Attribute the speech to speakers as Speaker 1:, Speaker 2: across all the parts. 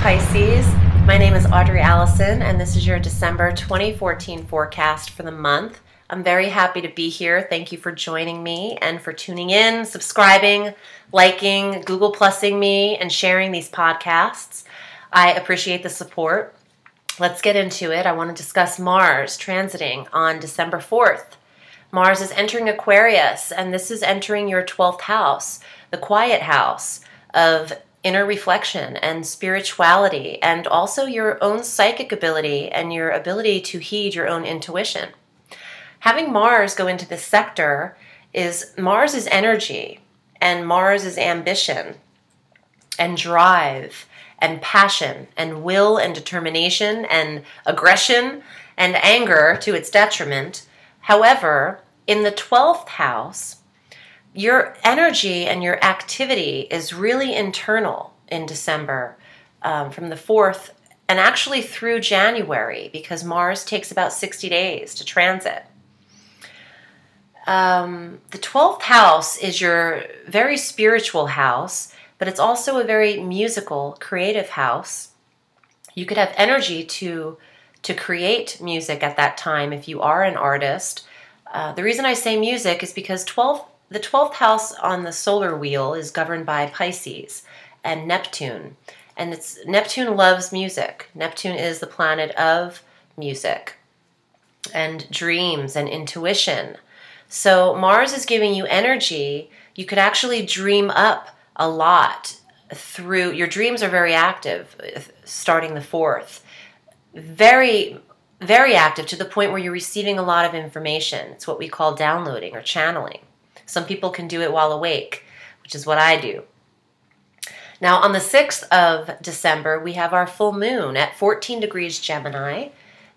Speaker 1: Pisces. My name is Audrey Alison, and this is your December 2014 forecast for the month. I'm very happy to be here. Thank you for joining me and for tuning in, subscribing, liking, Google Plussing me, and sharing these podcasts. I appreciate the support. Let's get into it. I want to discuss Mars transiting on December 4th. Mars is entering Aquarius, and this is entering your 12th house, the quiet house of inner reflection and spirituality, and also your own psychic ability and your ability to heed your own intuition. Having Mars go into this sector is Mars is energy, and Mars is ambition and drive and passion and will and determination and aggression and anger to its detriment. However, in the 12th house, your energy and your activity is really internal in December, from the 4th and actually through January, because Mars takes about 60 days to transit. The 12th house is your very spiritual house, but it's also a very musical, creative house. You could have energy to create music at that time if you are an artist. The reason I say music is because the 12th house on the solar wheel is governed by Pisces and Neptune. And Neptune loves music. Neptune is the planet of music and dreams and intuition. So Mars is giving you energy. You could actually dream up a lot through, your dreams are very active starting the 4th. Very, very active to the point where you're receiving a lot of information. It's what we call downloading or channeling. Some people can do it while awake, which is what I do. Now, on the 6th of December, we have our full moon at 14 degrees Gemini.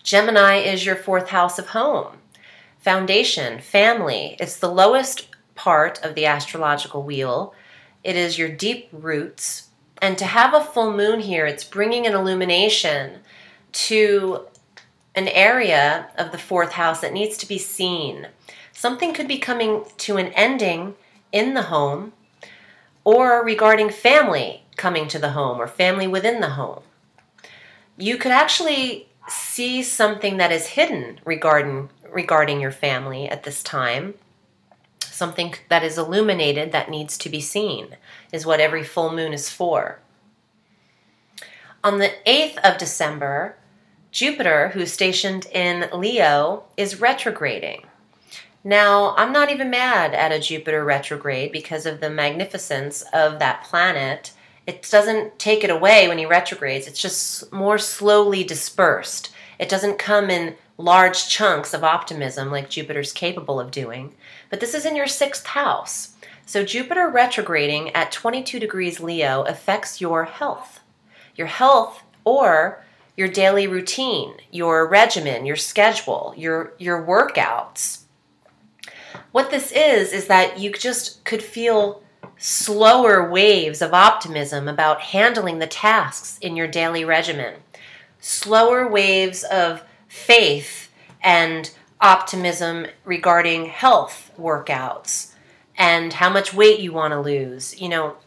Speaker 1: Gemini is your 4th house of home, foundation, family. It's the lowest part of the astrological wheel. It is your deep roots. And to have a full moon here, it's bringing an illumination to an area of the 4th house that needs to be seen. Something could be coming to an ending in the home, or regarding family coming to the home, or family within the home. You could actually see something that is hidden regarding your family at this time. Something that is illuminated that needs to be seen is what every full moon is for. On the 8th of December, Jupiter, who's stationed in Leo, is retrograding. Now, I'm not even mad at a Jupiter retrograde because of the magnificence of that planet. It doesn't take it away when he retrogrades. It's just more slowly dispersed. It doesn't come in large chunks of optimism like Jupiter's capable of doing. But this is in your 6th house. So Jupiter retrograding at 22 degrees Leo affects your health. Your health or your daily routine, your regimen, your schedule, your workouts. What this is that you just could feel slower waves of optimism about handling the tasks in your daily regimen. Slower waves of faith and optimism regarding health workouts and how much weight you want to lose. You know,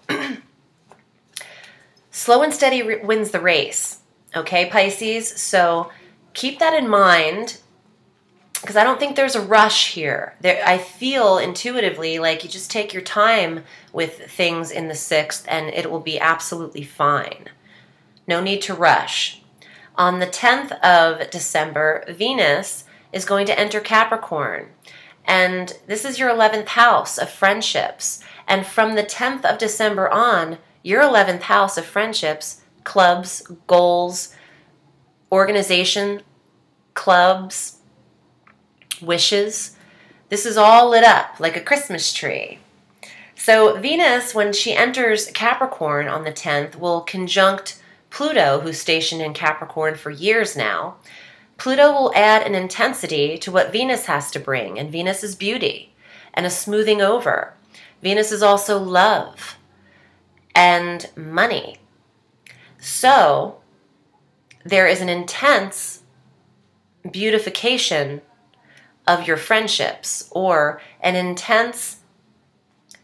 Speaker 1: slow and steady wins the race. Okay, Pisces? So keep that in mind, because I don't think there's a rush here. I feel intuitively like you just take your time with things in the 6th and it will be absolutely fine. No need to rush. On the 10th of December, Venus is going to enter Capricorn. And this is your 11th house of friendships. And from the 10th of December on, your 11th house of friendships, clubs, goals, organization, clubs, wishes. This is all lit up like a Christmas tree. So Venus, when she enters Capricorn on the 10th, will conjunct Pluto, who's stationed in Capricorn for years now. Pluto will add an intensity to what Venus has to bring, and Venus is beauty and a smoothing over. Venus is also love and money. So there is an intense beautification of your friendships, or an intense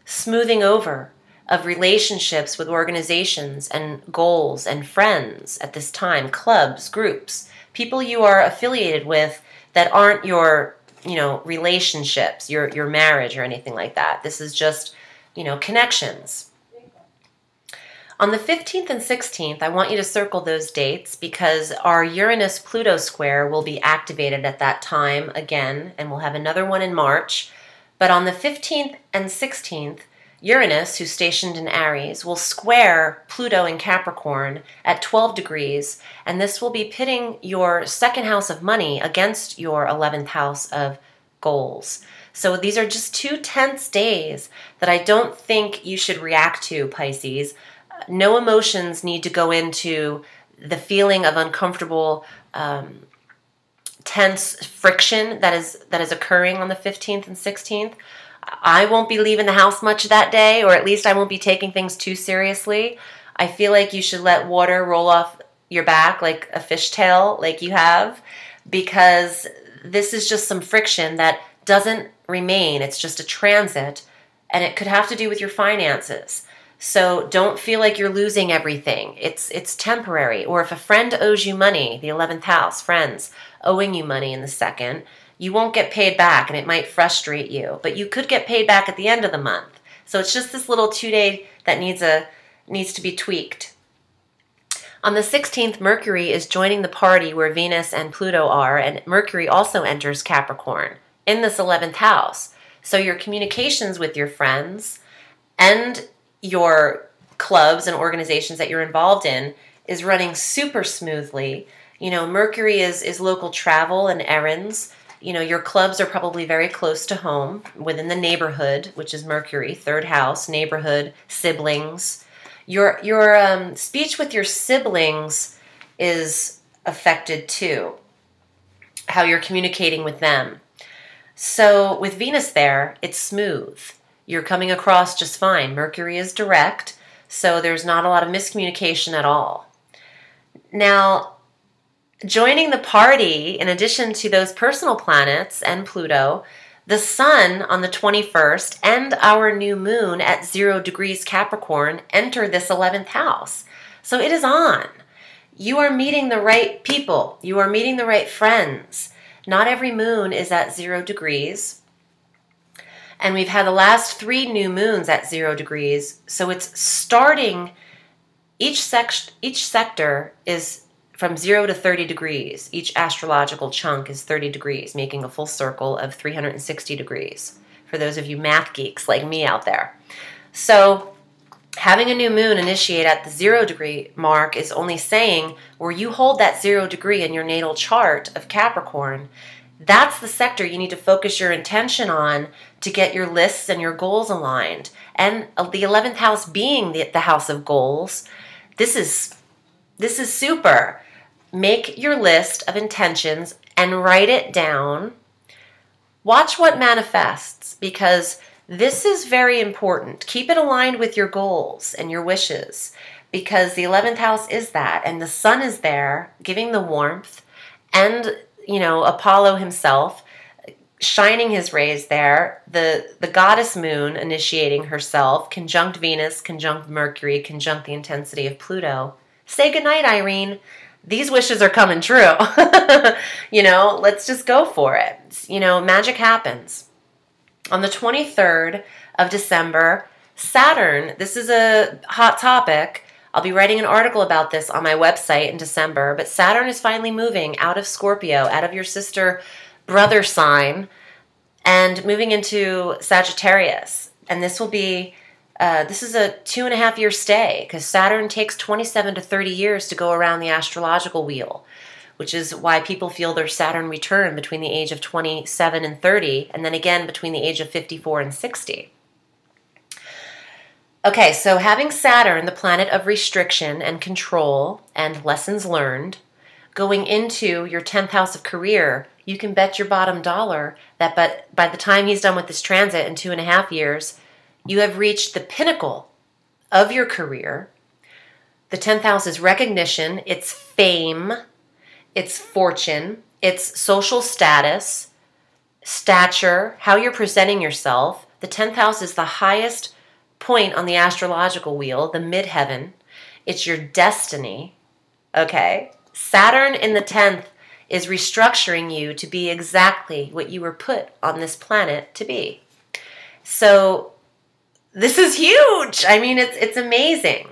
Speaker 1: smoothing over of relationships with organizations and goals and friends at this time, clubs, groups, people you are affiliated with that aren't your, relationships, your marriage or anything like that. This is just, connections. On the 15th and 16th, I want you to circle those dates because our Uranus-Pluto square will be activated at that time again, and we'll have another one in March. But on the 15th and 16th, Uranus, who's stationed in Aries, will square Pluto in Capricorn at 12 degrees, and this will be pitting your second house of money against your 11th house of goals. So these are just two tense days that I don't think you should react to, Pisces. No emotions need to go into the feeling of uncomfortable, tense friction that is occurring on the 15th and 16th. I won't be leaving the house much that day, or at least I won't be taking things too seriously. I feel like you should let water roll off your back like a fishtail like you have, because this is just some friction that doesn't remain. It's just a transit, and it could have to do with your finances. So don't feel like you're losing everything. It's temporary. Or if a friend owes you money, the 11th house, friends owing you money in the second, you won't get paid back, and it might frustrate you. But you could get paid back at the end of the month. So it's just this little 2-day that needs to be tweaked. On the 16th, Mercury is joining the party where Venus and Pluto are, and Mercury also enters Capricorn in this 11th house. So your communications with your friends and your clubs and organizations that you're involved in is running super smoothly. Mercury is local travel and errands. Your clubs are probably very close to home, within the neighborhood, which is Mercury, third house, neighborhood, siblings. Your speech with your siblings is affected too, how you're communicating with them. So with Venus there, it's smooth. You're coming across just fine. Mercury is direct, so there's not a lot of miscommunication at all. Now, joining the party, in addition to those personal planets and Pluto, the Sun on the 21st and our new moon at 0 degrees Capricorn enter this 11th house. So it is on. You are meeting the right people. You are meeting the right friends. Not every moon is at 0 degrees. And we've had the last 3 new moons at 0 degrees. So it's starting, each sector is from 0 to 30 degrees. Each astrological chunk is 30 degrees, making a full circle of 360 degrees, for those of you math geeks like me out there. So having a new moon initiate at the 0 degree mark is only saying where you hold that 0 degree in your natal chart of Capricorn, that's the sector you need to focus your intention on to get your lists and your goals aligned. And the 11th house being the house of goals, this is super. Make your list of intentions and write it down. Watch what manifests, because this is very important. Keep it aligned with your goals and your wishes, because the 11th house is that, and the sun is there giving the warmth, and Apollo himself shining his rays there, the goddess moon initiating herself, conjunct Venus, conjunct Mercury, conjunct the intensity of Pluto. Say goodnight, Irene. These wishes are coming true. Let's just go for it. Magic happens. On the 23rd of December, Saturn, this is a hot topic. I'll be writing an article about this on my website in December, but Saturn is finally moving out of Scorpio, out of your sister-brother sign, and moving into Sagittarius. And this will be this is a 2.5-year stay, because Saturn takes 27 to 30 years to go around the astrological wheel, which is why people feel their Saturn return between the age of 27 and 30, and then again between the age of 54 and 60. Okay, so having Saturn, the planet of restriction and control and lessons learned, going into your 10th house of career, you can bet your bottom dollar that by the time he's done with this transit in 2.5 years, you have reached the pinnacle of your career. The 10th house is recognition, it's fame, it's fortune, it's social status, stature, how you're presenting yourself. The 10th house is the highest point on the astrological wheel, the midheaven. It's your destiny, okay? Saturn in the 10th is restructuring you to be exactly what you were put on this planet to be. So this is huge. I mean, it's amazing.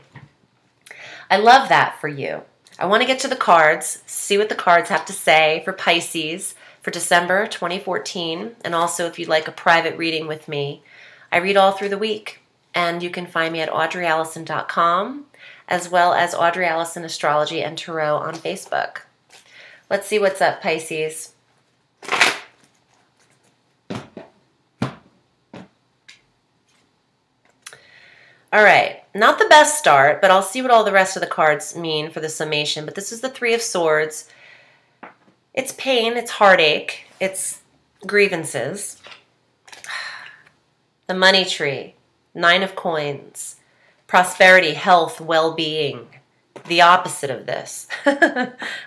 Speaker 1: I love that for you. I want to get to the cards, see what the cards have to say for Pisces for December 2014. And also if you'd like a private reading with me, I read all through the week. And you can find me at audreyallison.com, as well as Audrey Allison Astrology and Tarot on Facebook. Let's see what's up, Pisces. All right, not the best start, but I'll see what all the rest of the cards mean for the summation. But this is the Three of Swords. It's pain, it's heartache, it's grievances. The Money Tree. Nine of Coins, prosperity, health, well-being, the opposite of this.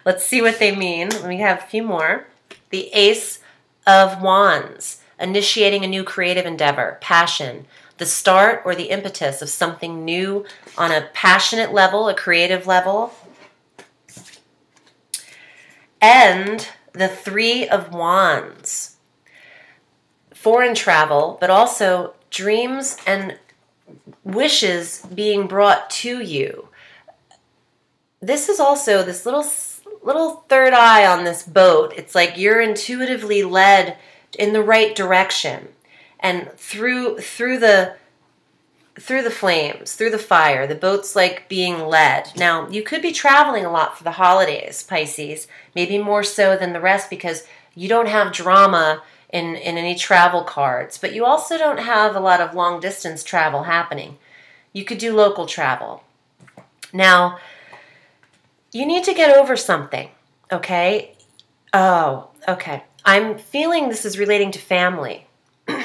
Speaker 1: Let's see what they mean. We have a few more. The Ace of Wands, initiating a new creative endeavor, passion, the start or the impetus of something new on a passionate level, a creative level. And the Three of Wands, foreign travel, but also dreams and wishes being brought to you. This is also this little third eye on this boat. It's like you're intuitively led in the right direction, and through the flames, through the fire, the boat's like being led. Now, you could be traveling a lot for the holidays, Pisces, maybe more so than the rest because you don't have drama in any travel cards, but you also don't have a lot of long distance travel happening. You could do local travel. Now, you need to get over something, okay? Oh, okay. I'm feeling this is relating to family,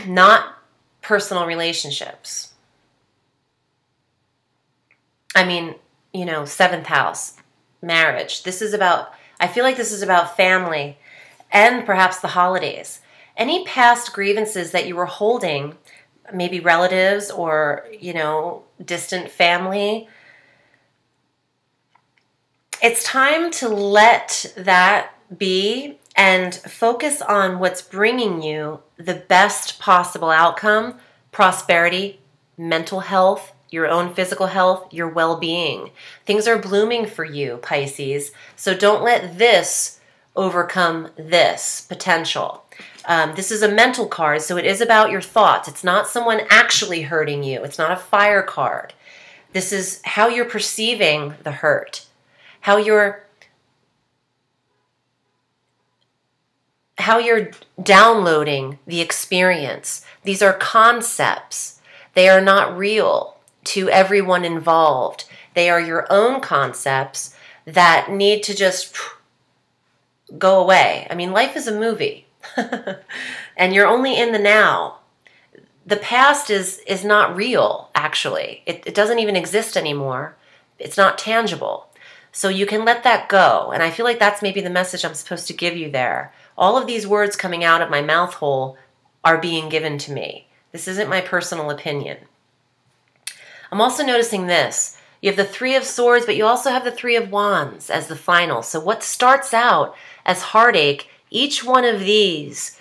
Speaker 1: not personal relationships. I mean, you know, 7th house, marriage. This is about, I feel like this is about family and perhaps the holidays. Any past grievances that you were holding, maybe relatives or, you know, distant family, it's time to let that be and focus on what's bringing you the best possible outcome, prosperity, mental health, your own physical health, your well-being. Things are blooming for you, Pisces, so don't let this overcome this potential. This is a mental card, so it is about your thoughts. It's not someone actually hurting you. It's not a fire card. This is how you're perceiving the hurt, how you're downloading the experience. These are concepts. They are not real to everyone involved. They are your own concepts that need to just go away. I mean, life is a movie. And you're only in the now. The past is not real, actually. It doesn't even exist anymore. It's not tangible. So you can let that go. And I feel like that's maybe the message I'm supposed to give you there. All of these words coming out of my mouth hole are being given to me. This isn't my personal opinion. I'm also noticing this. You have the Three of Swords, but you also have the Three of Wands as the final. So what starts out as heartache, each one of these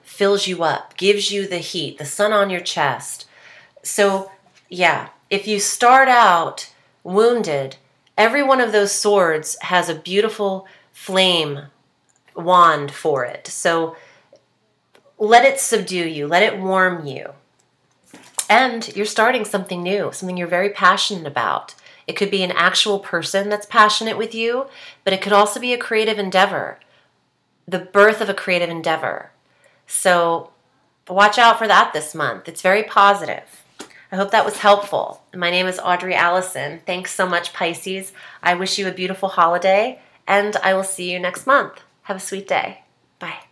Speaker 1: fills you up, gives you the heat, the sun on your chest. So, yeah, if you start out wounded, every one of those swords has a beautiful flame wand for it. So let it subdue you, let it warm you. And you're starting something new, something you're very passionate about. It could be an actual person that's passionate with you, but it could also be a creative endeavor, the birth of a creative endeavor. So watch out for that this month. It's very positive. I hope that was helpful. My name is Audrey Allison. Thanks so much, Pisces. I wish you a beautiful holiday, and I will see you next month. Have a sweet day. Bye.